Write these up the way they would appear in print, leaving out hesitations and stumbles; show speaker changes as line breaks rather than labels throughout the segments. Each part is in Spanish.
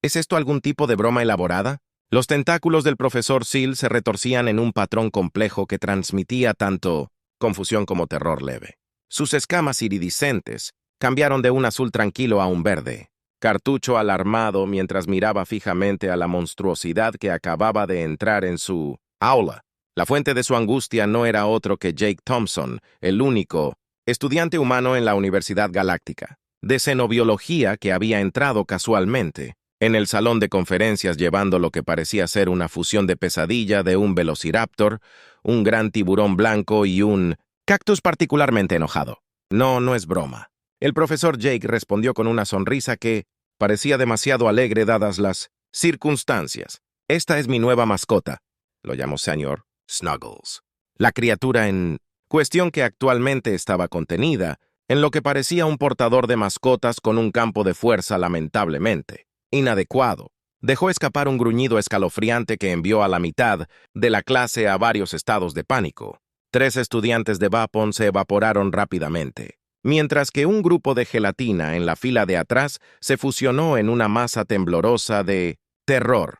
¿Es esto algún tipo de broma elaborada? Los tentáculos del profesor Seal se retorcían en un patrón complejo que transmitía tanto confusión como terror leve. Sus escamas iridiscentes cambiaron de un azul tranquilo a un verde. Cartucho alarmado mientras miraba fijamente a la monstruosidad que acababa de entrar en su aula. La fuente de su angustia no era otro que Jake Thompson, el único estudiante humano en la Universidad Galáctica, de xenobiología que había entrado casualmente en el salón de conferencias llevando lo que parecía ser una fusión de pesadilla de un velociraptor, un gran tiburón blanco y un cactus particularmente enojado. No, no es broma. El profesor Jake respondió con una sonrisa que parecía demasiado alegre dadas las circunstancias. Esta es mi nueva mascota. Lo llamo señor Snuggles. La criatura en cuestión que actualmente estaba contenida en lo que parecía un portador de mascotas con un campo de fuerza lamentablemente inadecuado. Dejó escapar un gruñido escalofriante que envió a la mitad de la clase a varios estados de pánico. 3 estudiantes de Vapon se evaporaron rápidamente, mientras que un grupo de gelatina en la fila de atrás se fusionó en una masa temblorosa de terror.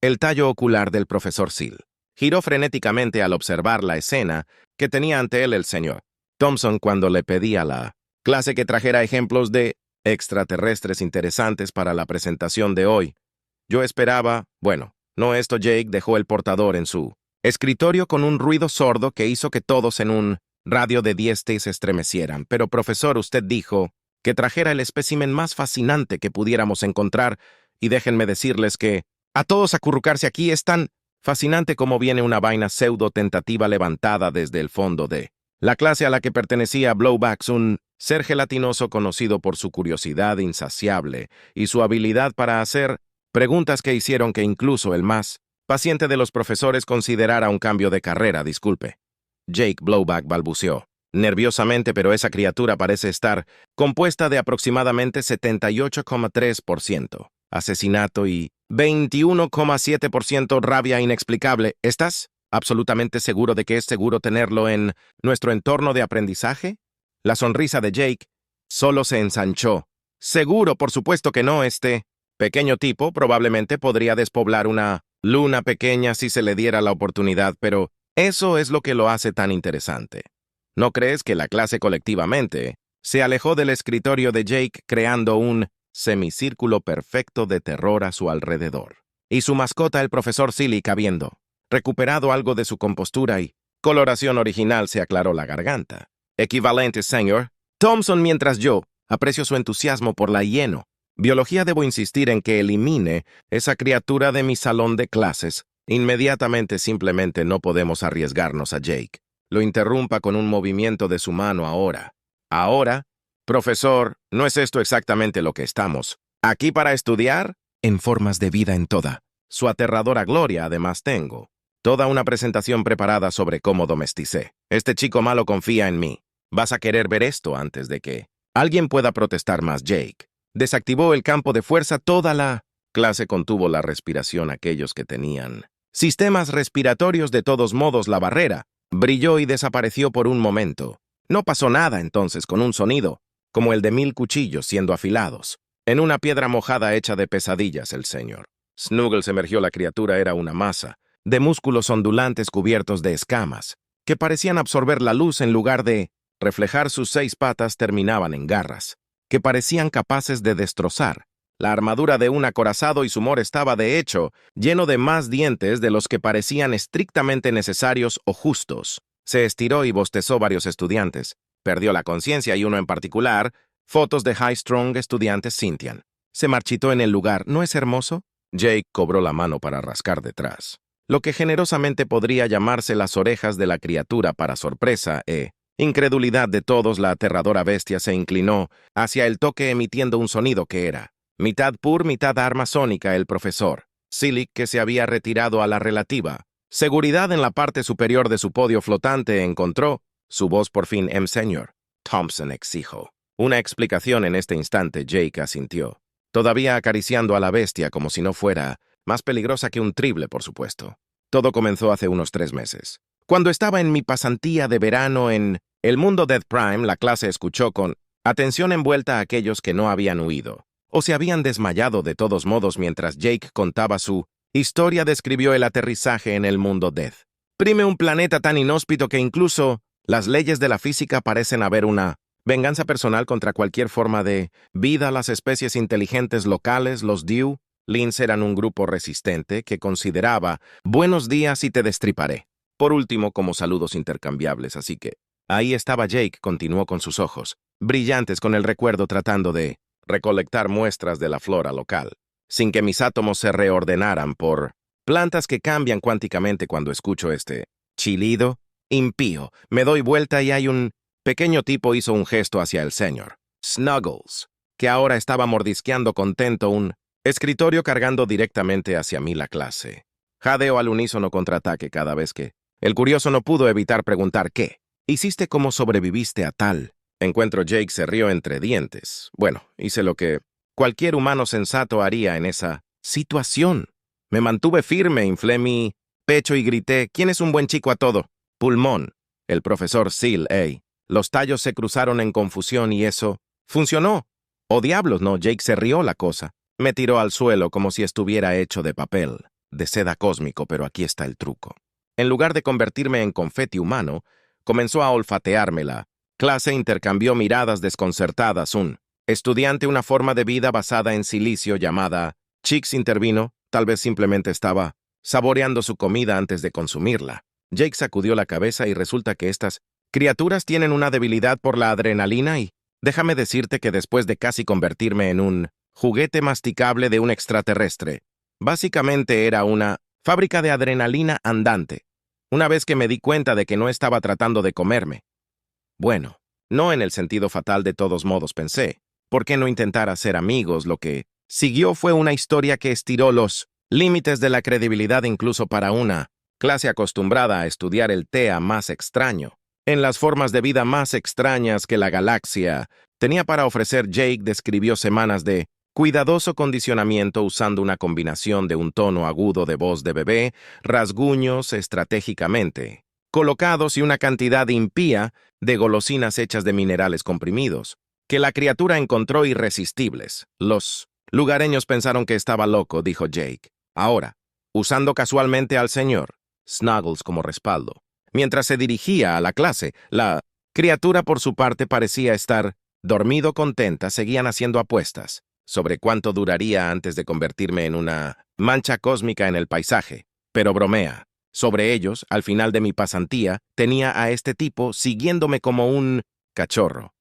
El tallo ocular del profesor Seal giró frenéticamente al observar la escena que tenía ante él el señor Thompson cuando le pedí a la clase que trajera ejemplos de extraterrestres interesantes para la presentación de hoy. Yo esperaba, no esto. Jake dejó el portador en su escritorio con un ruido sordo que hizo que todos en un radio de 10 se estremecieran. Pero profesor, usted dijo que trajera el espécimen más fascinante que pudiéramos encontrar y déjenme decirles que a todos acurrucarse aquí es tan fascinante como viene una vaina pseudo-tentativa levantada desde el fondo de la clase a la que pertenecía Blowbacks, un ser gelatinoso conocido por su curiosidad insaciable y su habilidad para hacer preguntas que hicieron que incluso el más paciente de los profesores considerara un cambio de carrera. Disculpe. Jake Blowback balbuceó nerviosamente, pero esa criatura parece estar compuesta de aproximadamente 78,3% asesinato y 21,7% rabia inexplicable. ¿Estás absolutamente seguro de que es seguro tenerlo en nuestro entorno de aprendizaje? La sonrisa de Jake solo se ensanchó. Seguro, por supuesto que no. Este pequeño tipo probablemente podría despoblar una luna pequeña si se le diera la oportunidad, pero eso es lo que lo hace tan interesante. ¿No crees que la clase colectivamente se alejó del escritorio de Jake creando un semicírculo perfecto de terror a su alrededor? Y su mascota, el profesor Silly, habiendo recuperado algo de su compostura y coloración original, se aclaró la garganta. Equivalente, señor Thompson, mientras yo aprecio su entusiasmo por la hieno. Biología, debo insistir en que elimine esa criatura de mi salón de clases. Inmediatamente, simplemente no podemos arriesgarnos a Jake. Lo interrumpa con un movimiento de su mano ahora. Ahora, profesor, ¿no es esto exactamente lo que estamos aquí para estudiar? En formas de vida en toda su aterradora gloria, además tengo toda una presentación preparada sobre cómo domesticé. Este chico malo confía en mí. Vas a querer ver esto antes de que alguien pueda protestar más. Jake desactivó el campo de fuerza. Toda la clase contuvo la respiración. Aquellos que tenían sistemas respiratorios, de todos modos, la barrera brilló y desapareció por un momento. No pasó nada entonces, con un sonido como el de 1000 cuchillos siendo afilados en una piedra mojada hecha de pesadillas. El señor Snuggles emergió. La criatura era una masa de músculos ondulantes cubiertos de escamas que parecían absorber la luz en lugar de reflejar. Sus 6 patas terminaban en garras que parecían capaces de destrozar la armadura de un acorazado, y su humor estaba, de hecho, lleno de más dientes de los que parecían estrictamente necesarios o justos. Se estiró y bostezó. Varios estudiantes perdió la conciencia, y uno en particular, fotos de High Strong estudiantes Cynthian. Se marchitó en el lugar. ¿No es hermoso? Jake cobró la mano para rascar detrás lo que generosamente podría llamarse las orejas de la criatura. Para sorpresa e incredulidad de todos, la aterradora bestia se inclinó hacia el toque, emitiendo un sonido que era mitad pur, mitad arma sónica. El profesor Silly, que se había retirado a la relativa seguridad en la parte superior de su podio flotante, encontró su voz por fin. Señor Thompson, exijo una explicación en este instante. Jake asintió, todavía acariciando a la bestia como si no fuera más peligrosa que un triple, por supuesto. Todo comenzó hace unos 3 meses. Cuando estaba en mi pasantía de verano en el mundo Death Prime, la clase escuchó con atención envuelta a aquellos que no habían huido o se habían desmayado de todos modos mientras Jake contaba su historia. Describió el aterrizaje en el mundo Death. Prime un planeta tan inhóspito que incluso las leyes de la física parecen haber una venganza personal contra cualquier forma de vida. Las especies inteligentes locales, los Dew, Lins eran un grupo resistente que consideraba buenos días y te destriparé. Por último, como saludos intercambiables, así que ahí estaba Jake, continuó con sus ojos brillantes con el recuerdo tratando de recolectar muestras de la flora local, sin que mis átomos se reordenaran por plantas que cambian cuánticamente. Cuando escucho este chilido impío, me doy vuelta y hay un pequeño tipo hizo un gesto hacia el señor Snuggles, que ahora estaba mordisqueando contento un escritorio cargando directamente hacia mí la clase. Jadeo al unísono contraataque cada vez que el curioso no pudo evitar preguntar ¿qué hiciste? ¿Cómo sobreviviste a tal encuentro? Jake se rió entre dientes. Bueno, hice lo que cualquier humano sensato haría en esa situación. Me mantuve firme, inflé mi pecho y grité, ¿quién es un buen chico a todo? Pulmón. El profesor Seal, Los tallos se cruzaron en confusión y eso funcionó. ¡Oh, diablos, no! Jake se rió la cosa. Me tiró al suelo como si estuviera hecho de papel, de seda cósmico, pero aquí está el truco. En lugar de convertirme en confeti humano, comenzó a olfatearme la clase. Intercambió miradas desconcertadas. Un estudiante, una forma de vida basada en silicio llamada Chicks intervino. Tal vez simplemente estaba saboreando su comida antes de consumirla. Jake sacudió la cabeza y resulta que estas criaturas tienen una debilidad por la adrenalina y déjame decirte que después de casi convertirme en un juguete masticable de un extraterrestre, básicamente era una fábrica de adrenalina andante. Una vez que me di cuenta de que no estaba tratando de comerme. Bueno, no en el sentido fatal, de todos modos pensé, ¿por qué no intentar hacer amigos? Lo que siguió fue una historia que estiró los límites de la credibilidad incluso para una clase acostumbrada a estudiar el TEA más extraño, en las formas de vida más extrañas que la galaxia tenía para ofrecer. Jake describió semanas de cuidadoso condicionamiento usando una combinación de un tono agudo de voz de bebé, rasguños estratégicamente colocados y una cantidad impía de golosinas hechas de minerales comprimidos, que la criatura encontró irresistibles. Los lugareños pensaron que estaba loco, dijo Jake. Ahora, usando casualmente al señor Snuggles como respaldo. Mientras se dirigía a la clase, la criatura por su parte parecía estar dormido contenta. Seguían haciendo apuestas sobre cuánto duraría antes de convertirme en una mancha cósmica en el paisaje, pero bromea. Sobre ellos, al final de mi pasantía, tenía a este tipo siguiéndome como un cachorro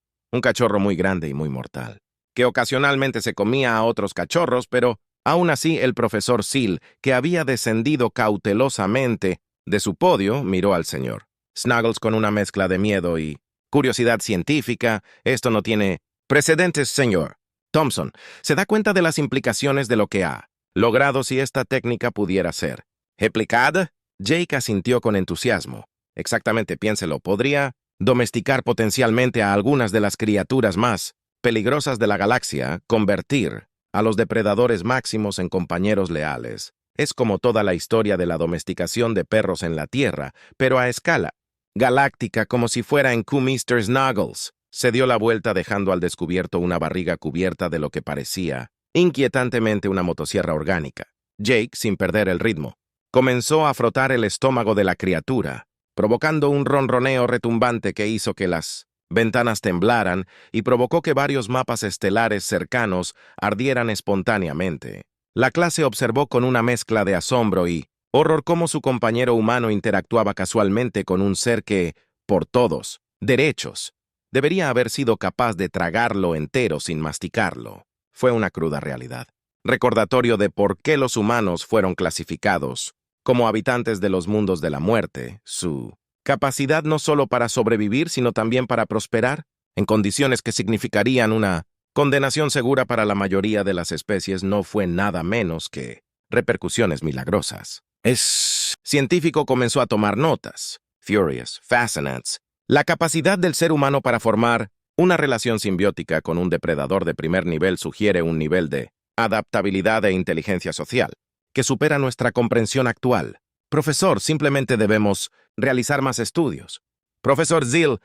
muy grande y muy mortal, que ocasionalmente se comía a otros cachorros, pero aún así el profesor Seal, que había descendido cautelosamente de su podio, miró al señor Snuggles con una mezcla de miedo y curiosidad científica. Esto no tiene precedentes, señor Thompson. ¿Se da cuenta de las implicaciones de lo que ha logrado si esta técnica pudiera ser aplicada? Jake asintió con entusiasmo. Exactamente, piénselo. Podría domesticar potencialmente a algunas de las criaturas más peligrosas de la galaxia, convertir a los depredadores máximos en compañeros leales. Es como toda la historia de la domesticación de perros en la Tierra, pero a escala galáctica, como si fuera en Mr. Snuggles. Se dio la vuelta dejando al descubierto una barriga cubierta de lo que parecía inquietantemente una motosierra orgánica. Jake, sin perder el ritmo, comenzó a frotar el estómago de la criatura, provocando un ronroneo retumbante que hizo que las ventanas temblaran y provocó que varios mapas estelares cercanos ardieran espontáneamente. La clase observó con una mezcla de asombro y horror cómo su compañero humano interactuaba casualmente con un ser que, por todos derechos, debería haber sido capaz de tragarlo entero sin masticarlo. Fue una cruda realidad. Recordatorio de por qué los humanos fueron clasificados como habitantes de los mundos de la muerte, su capacidad no solo para sobrevivir, sino también para prosperar, en condiciones que significarían una condenación segura para la mayoría de las especies, no fue nada menos que repercusiones milagrosas. Científico comenzó a tomar notas. Furious, fascinants. La capacidad del ser humano para formar una relación simbiótica con un depredador de primer nivel sugiere un nivel de adaptabilidad e inteligencia social que supera nuestra comprensión actual. Profesor, simplemente debemos realizar más estudios. Profesor Seal,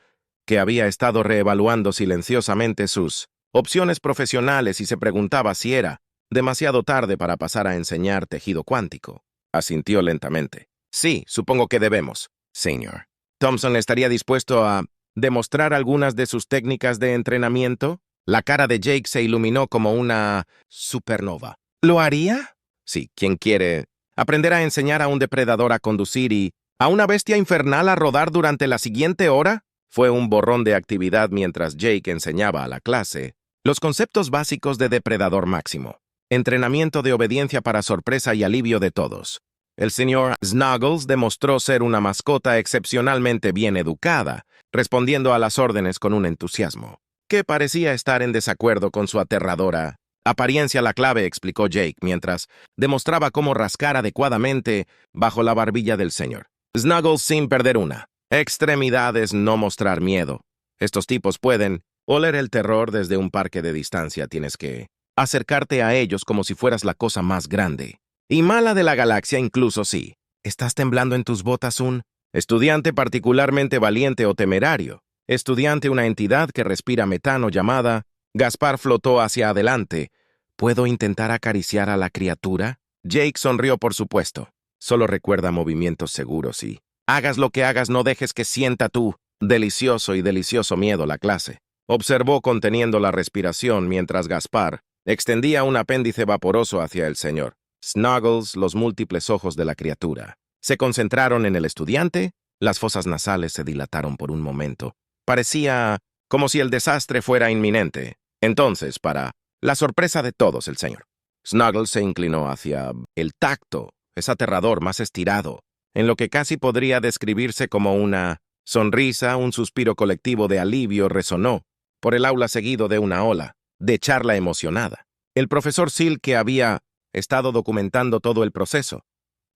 que había estado reevaluando silenciosamente sus opciones profesionales y se preguntaba si era demasiado tarde para pasar a enseñar tejido cuántico. Asintió lentamente. Sí, supongo que debemos, señor. ¿Thompson estaría dispuesto a demostrar algunas de sus técnicas de entrenamiento? La cara de Jake se iluminó como una supernova. ¿Lo haría? Sí, ¿quién quiere aprender a enseñar a un depredador a conducir y a una bestia infernal a rodar durante la siguiente hora? Fue un borrón de actividad mientras Jake enseñaba a la clase los conceptos básicos de depredador máximo. Entrenamiento de obediencia para sorpresa y alivio de todos. El señor Snuggles demostró ser una mascota excepcionalmente bien educada, respondiendo a las órdenes con un entusiasmo que parecía estar en desacuerdo con su aterradora apariencia. La clave, explicó Jake, mientras demostraba cómo rascar adecuadamente bajo la barbilla del señor Snuggles sin perder una extremidad es no mostrar miedo. Estos tipos pueden oler el terror desde un parque de distancia. Tienes que acercarte a ellos como si fueras la cosa más grande y mala de la galaxia, incluso si estás temblando en tus botas. Un estudiante particularmente valiente o temerario. Estudiante, una entidad que respira metano llamada. Gaspar flotó hacia adelante. ¿Puedo intentar acariciar a la criatura? Jake sonrió, por supuesto. Solo recuerda movimientos seguros y hagas lo que hagas, no dejes que sienta tu delicioso miedo. La clase observó conteniendo la respiración mientras Gaspar extendía un apéndice vaporoso hacia el señor Snuggles. Los múltiples ojos de la criatura se concentraron en el estudiante. Las fosas nasales se dilataron por un momento. Parecía como si el desastre fuera inminente. Entonces, para la sorpresa de todos, el señor Snuggles se inclinó hacia el tacto. Es aterrador, más estirado, en lo que casi podría describirse como una sonrisa. Un suspiro colectivo de alivio resonó por el aula, seguido de una ola de charla emocionada. El profesor Seal, que había estado documentando todo el proceso,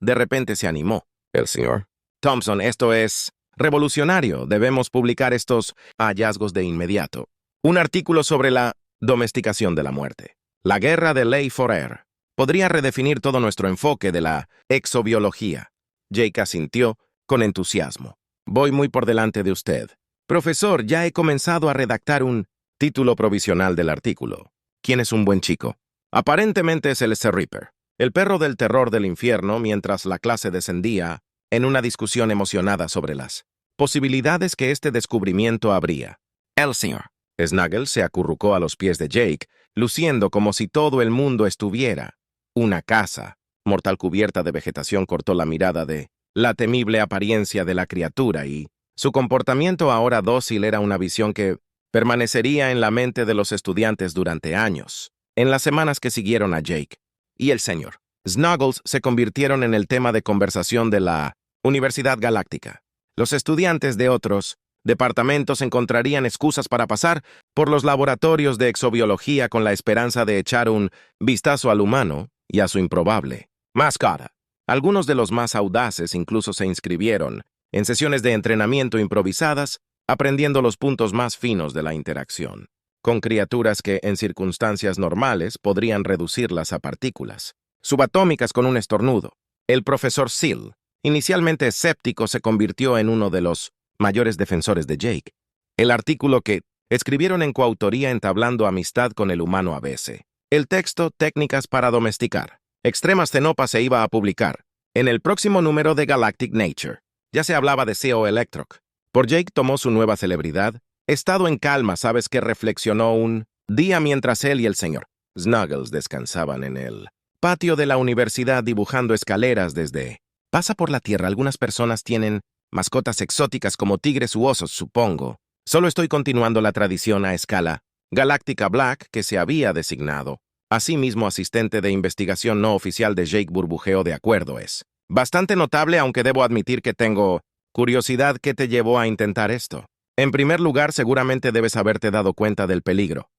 de repente se animó. El señor Thompson, esto es revolucionario. Debemos publicar estos hallazgos de inmediato. Un artículo sobre la domesticación de la muerte. La guerra de Ley Forer podría redefinir todo nuestro enfoque de la exobiología. Jake asintió con entusiasmo. Voy muy por delante de usted. Profesor, ya he comenzado a redactar un título provisional del artículo. ¿Quién es un buen chico? Aparentemente es el S-Reaper, el perro del terror del infierno. Mientras la clase descendía en una discusión emocionada sobre las posibilidades que este descubrimiento habría, el señor Snuggles se acurrucó a los pies de Jake, luciendo como si todo el mundo estuviera. Una casa mortal cubierta de vegetación cortó la mirada de la temible apariencia de la criatura, y su comportamiento ahora dócil era una visión que permanecería en la mente de los estudiantes durante años. En las semanas que siguieron a Jake y el señor Snuggles se convirtieron en el tema de conversación de la Universidad Galáctica. Los estudiantes de otros departamentos encontrarían excusas para pasar por los laboratorios de exobiología con la esperanza de echar un vistazo al humano y a su improbable mascota. Algunos de los más audaces incluso se inscribieron en sesiones de entrenamiento improvisadas, aprendiendo los puntos más finos de la interacción con criaturas que, en circunstancias normales, podrían reducirlas a partículas subatómicas con un estornudo. El profesor Seal, inicialmente escéptico, se convirtió en uno de los mayores defensores de Jake. El artículo que escribieron en coautoría, entablando amistad con el humano ABC. El texto, Técnicas para domesticar extremas cenopas, se iba a publicar en el próximo número de Galactic Nature. Ya se hablaba de CO Electroc. Por Jake tomó su nueva celebridad. Estado en calma, ¿sabes qué? Reflexionó un día mientras él y el señor Snuggles descansaban en el patio de la universidad, dibujando escaleras desde pasa por la tierra. Algunas personas tienen mascotas exóticas como tigres u osos, supongo. Solo estoy continuando la tradición a escala galáctica. Black, que se había designado asimismo asistente de investigación no oficial de Jake, burbujeó de acuerdo. Es bastante notable, aunque debo admitir que tengo curiosidad. ¿Qué te llevó a intentar esto? En primer lugar, seguramente debes haberte dado cuenta del peligro.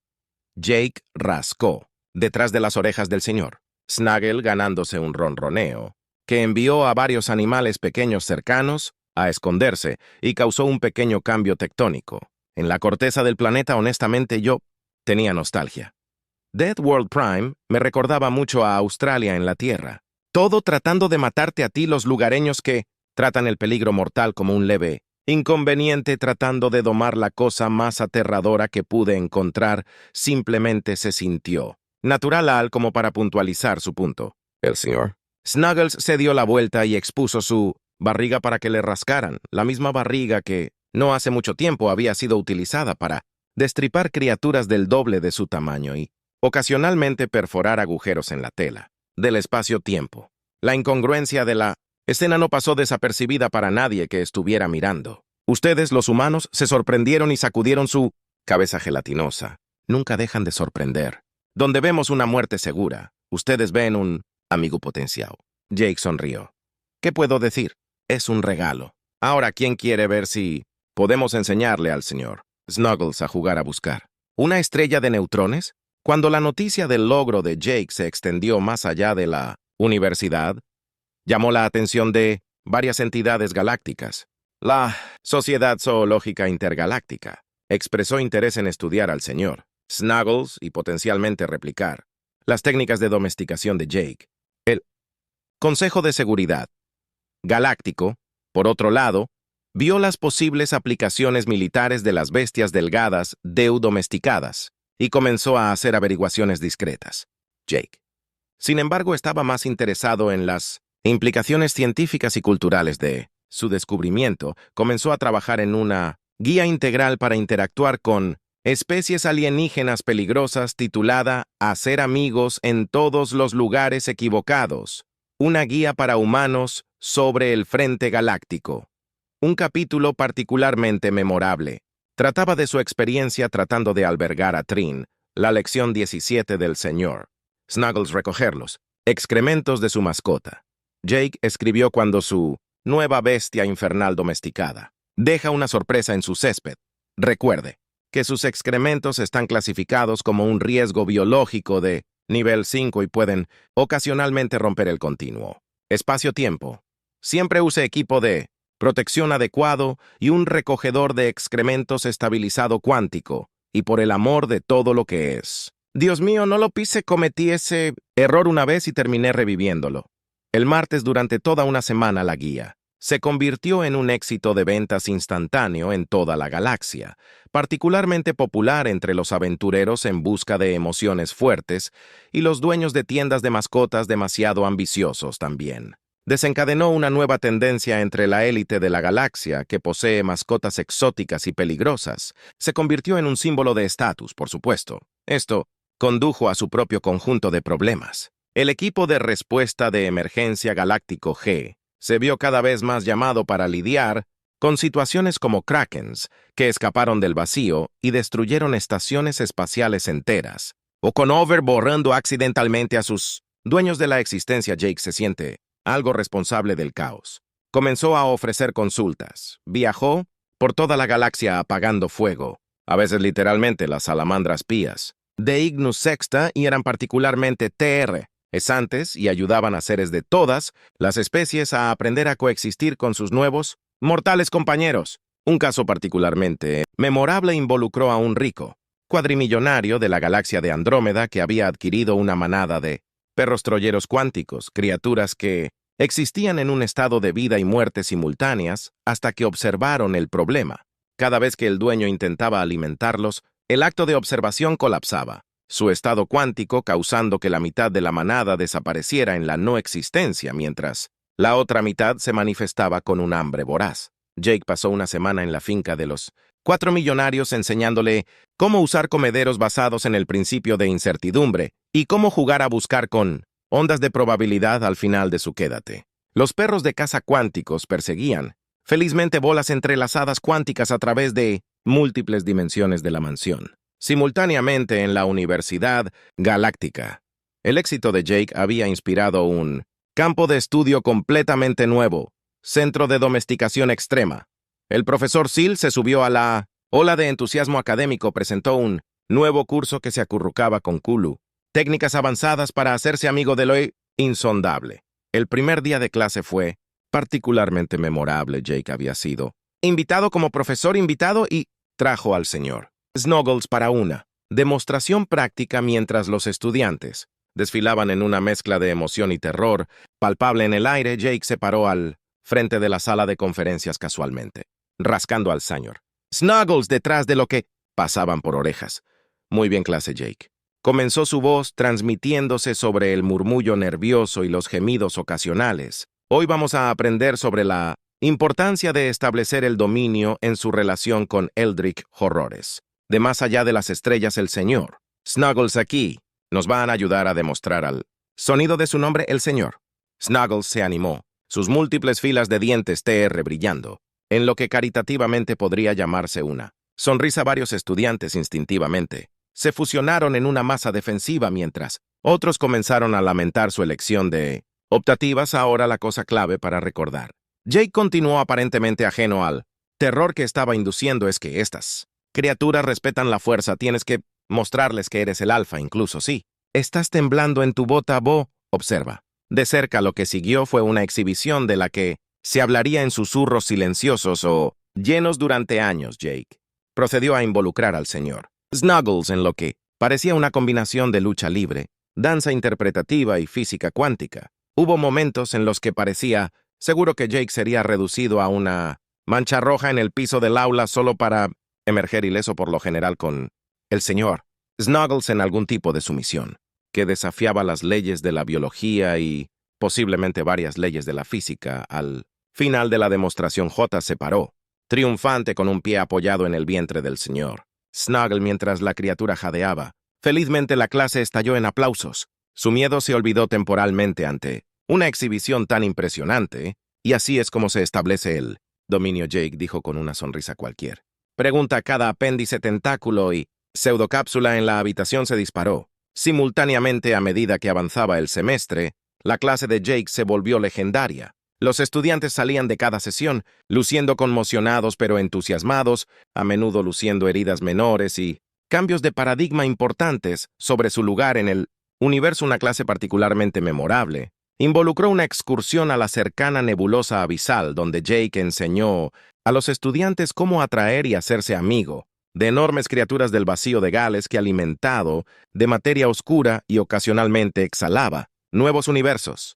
Jake rascó detrás de las orejas del señor Snuggle, ganándose un ronroneo que envió a varios animales pequeños cercanos a esconderse y causó un pequeño cambio tectónico en la corteza del planeta. Honestamente, yo tenía nostalgia. Dead World Prime me recordaba mucho a Australia en la Tierra. Todo tratando de matarte a ti, los lugareños que tratan el peligro mortal como un leve inconveniente tratando de domar la cosa más aterradora que pude encontrar, simplemente se sintió natural como para puntualizar su punto. El señor Snuggles se dio la vuelta y expuso su barriga para que le rascaran, la misma barriga que no hace mucho tiempo había sido utilizada para destripar criaturas del doble de su tamaño y ocasionalmente perforar agujeros en la tela. Del espacio-tiempo. La incongruencia de la escena no pasó desapercibida para nadie que estuviera mirando. Ustedes, los humanos, se sorprendieron y sacudieron su cabeza gelatinosa. Nunca dejan de sorprender. Donde vemos una muerte segura, ustedes ven un amigo potencial. Jake sonrió. ¿Qué puedo decir? Es un regalo. Ahora, ¿quién quiere ver si podemos enseñarle al señor Snuggles a jugar a buscar una estrella de neutrones? Cuando la noticia del logro de Jake se extendió más allá de la universidad, llamó la atención de varias entidades galácticas. La Sociedad Zoológica Intergaláctica expresó interés en estudiar al señor Snuggles y potencialmente replicar las técnicas de domesticación de Jake. El Consejo de Seguridad Galáctico, por otro lado, vio las posibles aplicaciones militares de las bestias delgadas domesticadas y comenzó a hacer averiguaciones discretas. Jake, sin embargo, estaba más interesado en las implicaciones científicas y culturales de su descubrimiento. Comenzó a trabajar en una guía integral para interactuar con especies alienígenas peligrosas titulada Hacer amigos en todos los lugares equivocados, una guía para humanos sobre el Frente Galáctico. Un capítulo particularmente memorable. Trataba de su experiencia tratando de albergar a Trin, la lección 17 del señor Snuggles recogerlos, excrementos de su mascota. Jake escribió cuando su nueva bestia infernal domesticada deja una sorpresa en su césped. Recuerde que sus excrementos están clasificados como un riesgo biológico de nivel 5 y pueden ocasionalmente romper el continuo. Espacio-tiempo. Siempre use equipo de protección adecuado y un recogedor de excrementos estabilizado cuántico, y por el amor de todo lo que es. Dios mío, no lo pise, cometí ese error una vez y terminé reviviéndolo. El martes, durante toda una semana, la guía se convirtió en un éxito de ventas instantáneo en toda la galaxia, particularmente popular entre los aventureros en busca de emociones fuertes y los dueños de tiendas de mascotas demasiado ambiciosos también. Desencadenó una nueva tendencia entre la élite de la galaxia que posee mascotas exóticas y peligrosas. Se convirtió en un símbolo de estatus, por supuesto. Esto condujo a su propio conjunto de problemas. El equipo de respuesta de emergencia galáctico G se vio cada vez más llamado para lidiar con situaciones como Krakens, que escaparon del vacío y destruyeron estaciones espaciales enteras, o con Over borrando accidentalmente a sus dueños de la existencia. Jake se siente algo responsable del caos. Comenzó a ofrecer consultas. Viajó por toda la galaxia apagando fuego, a veces literalmente las salamandras pías, de Ignus Sexta, y eran particularmente TR, esantes, y ayudaban a seres de todas las especies a aprender a coexistir con sus nuevos, mortales compañeros. Un caso particularmente memorable involucró a un rico cuadrimillonario de la galaxia de Andrómeda que había adquirido una manada de perros trolleros cuánticos, criaturas que existían en un estado de vida y muerte simultáneas hasta que observaron el problema. Cada vez que el dueño intentaba alimentarlos, el acto de observación colapsaba, su estado cuántico causando que la mitad de la manada desapareciera en la no existencia, mientras la otra mitad se manifestaba con un hambre voraz. Jake pasó una semana en la finca de los 4 millonarios enseñándole cómo usar comederos basados en el principio de incertidumbre y cómo jugar a buscar con ondas de probabilidad al final de su quédate. Los perros de caza cuánticos perseguían, felizmente, bolas entrelazadas cuánticas a través de múltiples dimensiones de la mansión. Simultáneamente en la Universidad Galáctica, el éxito de Jake había inspirado un campo de estudio completamente nuevo, centro de domesticación extrema. El profesor Seal se subió a la ola de entusiasmo académico, presentó un nuevo curso que se acurrucaba con Kulu, técnicas avanzadas para hacerse amigo de lo insondable. El primer día de clase fue particularmente memorable. Jake había sido invitado como profesor invitado y trajo al señor Snuggles para una demostración práctica mientras los estudiantes desfilaban en una mezcla de emoción y terror palpable en el aire. Jake se paró al frente de la sala de conferencias casualmente. rascando al señor Snuggles detrás de lo que pasaban por orejas. Muy bien, clase Jake. Comenzó su voz transmitiéndose sobre el murmullo nervioso y los gemidos ocasionales. Hoy vamos a aprender sobre la importancia de establecer el dominio en su relación con Eldritch Horrores. De más allá de las estrellas, el señor Snuggles aquí nos van a ayudar a demostrar al sonido de su nombre, el señor. Snuggles se animó, sus múltiples filas de dientes TR brillando, en lo que caritativamente podría llamarse una sonrisa. Varios estudiantes instintivamente se fusionaron en una masa defensiva mientras otros comenzaron a lamentar su elección de optativas. Ahora la cosa clave para recordar. Jake continuó aparentemente ajeno al terror que estaba induciendo es que estas criaturas respetan la fuerza. Tienes que mostrarles que eres el alfa, incluso si estás temblando en tu bota, Bo. Observa. De cerca lo que siguió fue una exhibición de la que se hablaría en susurros silenciosos o llenos durante años. Jake procedió a involucrar al señor Snuggles en lo que parecía una combinación de lucha libre, danza interpretativa y física cuántica. Hubo momentos en los que parecía seguro que Jake sería reducido a una mancha roja en el piso del aula solo para emerger ileso, por lo general con el señor Snuggles en algún tipo de sumisión, que desafiaba las leyes de la biología y posiblemente varias leyes de la física. Al final de la demostración, J se paró, triunfante, con un pie apoyado en el vientre del señor Snuggle mientras la criatura jadeaba. Felizmente la clase estalló en aplausos. Su miedo se olvidó temporalmente ante una exhibición tan impresionante, y así es como se establece el dominio. Jake dijo con una sonrisa cualquier. Pregunta: cada apéndice, tentáculo y pseudocápsula en la habitación se disparó. Simultáneamente, a medida que avanzaba el semestre, la clase de Jake se volvió legendaria. Los estudiantes salían de cada sesión luciendo conmocionados pero entusiasmados, a menudo luciendo heridas menores y cambios de paradigma importantes sobre su lugar en el universo. Una clase particularmente memorable involucró una excursión a la cercana nebulosa abisal, donde Jake enseñó a los estudiantes cómo atraer y hacerse amigo de enormes criaturas del vacío de Gales que, alimentado de materia oscura y ocasionalmente exhalaba nuevos universos.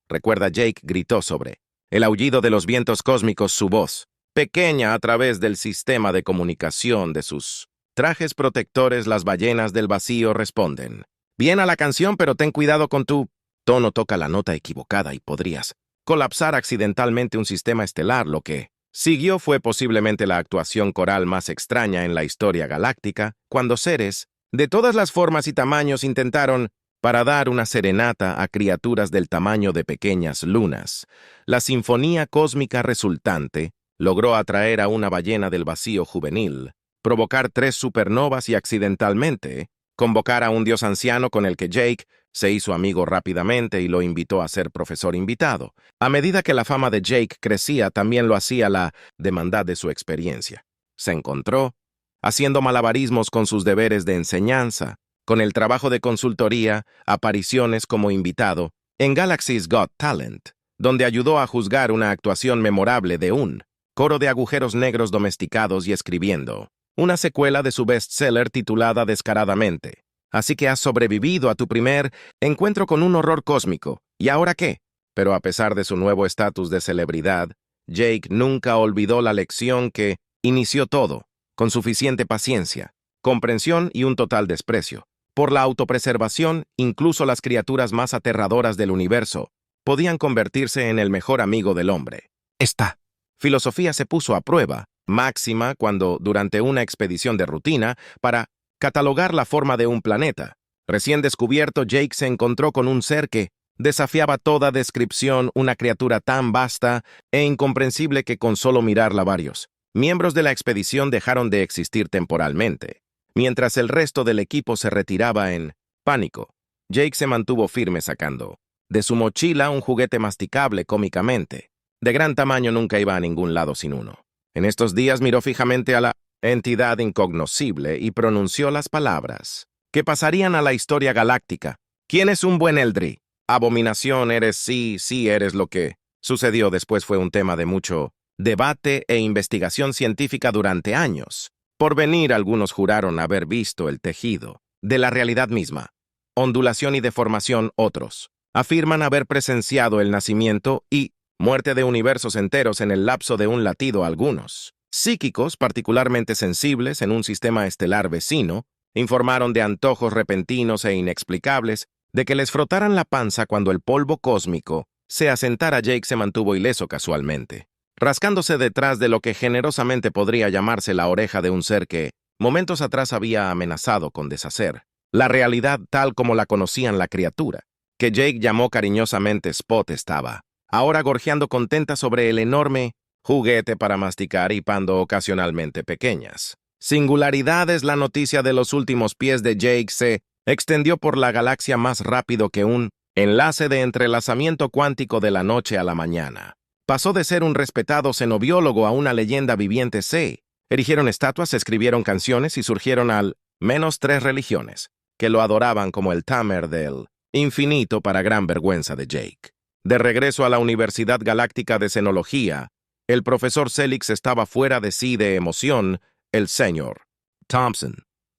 Recuerda, Jake gritó sobre el aullido de los vientos cósmicos, su voz pequeña a través del sistema de comunicación de sus trajes protectores. Las ballenas del vacío responden bien a la canción, pero ten cuidado con tu tono. Toca la nota equivocada y podrías colapsar accidentalmente un sistema estelar. Lo que siguió fue posiblemente la actuación coral más extraña en la historia galáctica, cuando seres de todas las formas y tamaños intentaron para dar una serenata a criaturas del tamaño de pequeñas lunas. La sinfonía cósmica resultante logró atraer a una ballena del vacío juvenil, provocar 3 supernovas y accidentalmente convocar a un dios anciano con el que Jake se hizo amigo rápidamente y lo invitó a ser profesor invitado. A medida que la fama de Jake crecía, también lo hacía la demanda de su experiencia. Se encontró haciendo malabarismos con sus deberes de enseñanza, con el trabajo de consultoría, apariciones como invitado en Galaxy's Got Talent, donde ayudó a juzgar una actuación memorable de un coro de agujeros negros domesticados, y escribiendo una secuela de su bestseller titulada descaradamente. Así que has sobrevivido a tu primer encuentro con un horror cósmico. ¿Y ahora qué? Pero a pesar de su nuevo estatus de celebridad, Jake nunca olvidó la lección que inició todo, con suficiente paciencia, comprensión y un total desprecio por la autopreservación. Incluso las criaturas más aterradoras del universo podían convertirse en el mejor amigo del hombre. Esta filosofía se puso a prueba, máxima cuando, durante una expedición de rutina para catalogar la forma de un planeta recién descubierto, Jake se encontró con un ser que desafiaba toda descripción, una criatura tan vasta e incomprensible que con solo mirarla varios miembros de la expedición dejaron de existir temporalmente. Mientras el resto del equipo se retiraba en pánico, Jake se mantuvo firme, sacando de su mochila un juguete masticable cómicamente de gran tamaño. Nunca iba a ningún lado sin uno. En estos días miró fijamente a la entidad incognoscible y pronunció las palabras que pasarían a la historia galáctica. ¿Quién es un buen Eldritch? Abominación, eres sí eres. Lo que sucedió después fue un tema de mucho debate e investigación científica durante años. Por venir, algunos juraron haber visto el tejido de la realidad misma, ondulación y deformación. Otros afirman haber presenciado el nacimiento y muerte de universos enteros en el lapso de un latido algunos. Psíquicos, particularmente sensibles en un sistema estelar vecino, informaron de antojos repentinos e inexplicables de que les frotaran la panza cuando el polvo cósmico se asentara. Jake se mantuvo ileso casualmente, rascándose detrás de lo que generosamente podría llamarse la oreja de un ser que, momentos atrás, había amenazado con deshacer la realidad tal como la conocían la criatura, que Jake llamó cariñosamente Spot. Estaba ahora gorjeando contenta sobre el enorme juguete para masticar y pando ocasionalmente pequeñas singularidades. La noticia de los últimos pies de Jake se extendió por la galaxia más rápido que un enlace de entrelazamiento cuántico de la noche a la mañana. Pasó de ser un respetado xenobiólogo a una leyenda viviente. Se erigieron estatuas, se escribieron canciones y surgieron al menos 3 religiones que lo adoraban como el Tamer del infinito, para gran vergüenza de Jake. De regreso a la Universidad Galáctica de Xenología, el profesor Celix estaba fuera de sí de emoción. El señor Thompson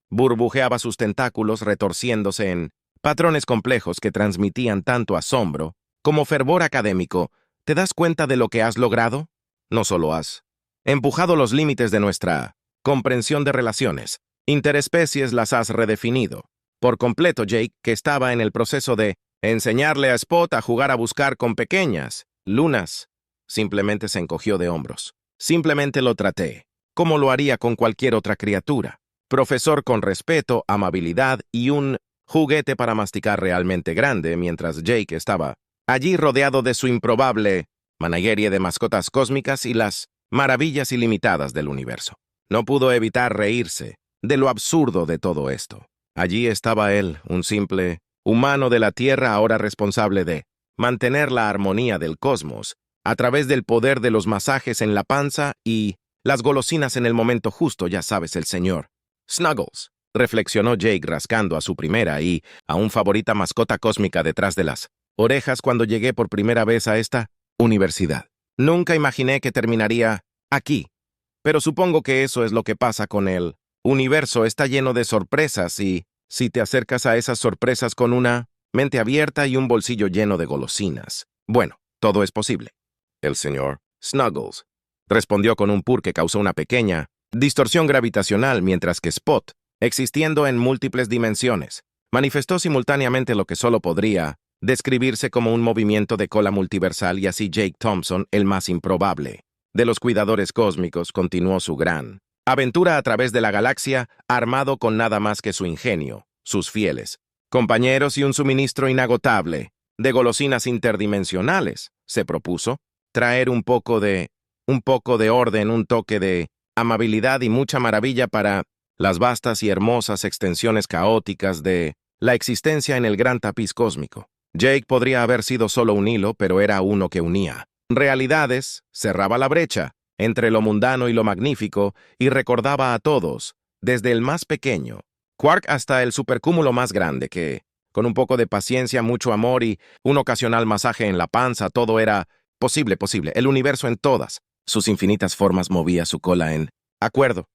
burbujeaba sus tentáculos retorciéndose en patrones complejos que transmitían tanto asombro como fervor académico. ¿Te das cuenta de lo que has logrado? No solo has empujado los límites de nuestra comprensión de relaciones interespecies, las has redefinido por completo. Jake, que estaba en el proceso de enseñarle a Spot a jugar a buscar con pequeñas lunas, simplemente se encogió de hombros. Simplemente lo traté como lo haría con cualquier otra criatura. Profesor, con respeto, amabilidad y un juguete para masticar realmente grande, mientras Jake estaba allí rodeado de su improbable managerie de mascotas cósmicas y las maravillas ilimitadas del universo. No pudo evitar reírse de lo absurdo de todo esto. Allí estaba él, un simple humano de la Tierra, ahora responsable de mantener la armonía del cosmos a través del poder de los masajes en la panza y las golosinas en el momento justo. Ya sabes, el señor Snuggles, reflexionó Jake, rascando a su primera y aún favorita mascota cósmica detrás de las orejas. Cuando llegué por primera vez a esta universidad, nunca imaginé que terminaría aquí, pero supongo que eso es lo que pasa con el universo. Está lleno de sorpresas y si te acercas a esas sorpresas con una mente abierta y un bolsillo lleno de golosinas, bueno, todo es posible. El señor Snuggles respondió con un purr que causó una pequeña distorsión gravitacional, mientras que Spot, existiendo en múltiples dimensiones, manifestó simultáneamente lo que solo podría describirse como un movimiento de cola multiversal. Y así Jake Thompson, el más improbable de los cuidadores cósmicos, continuó su gran aventura a través de la galaxia, armado con nada más que su ingenio, sus fieles compañeros y un suministro inagotable de golosinas interdimensionales. Se propuso traer un poco de orden, un toque de amabilidad y mucha maravilla para las vastas y hermosas extensiones caóticas de la existencia en el gran tapiz cósmico. Jake podría haber sido solo un hilo, pero era uno que unía realidades, cerraba la brecha entre lo mundano y lo magnífico y recordaba a todos, desde el más pequeño quark hasta el supercúmulo más grande, que, con un poco de paciencia, mucho amor y un ocasional masaje en la panza, todo era posible. El universo en todas sus infinitas formas movía su cola en acuerdo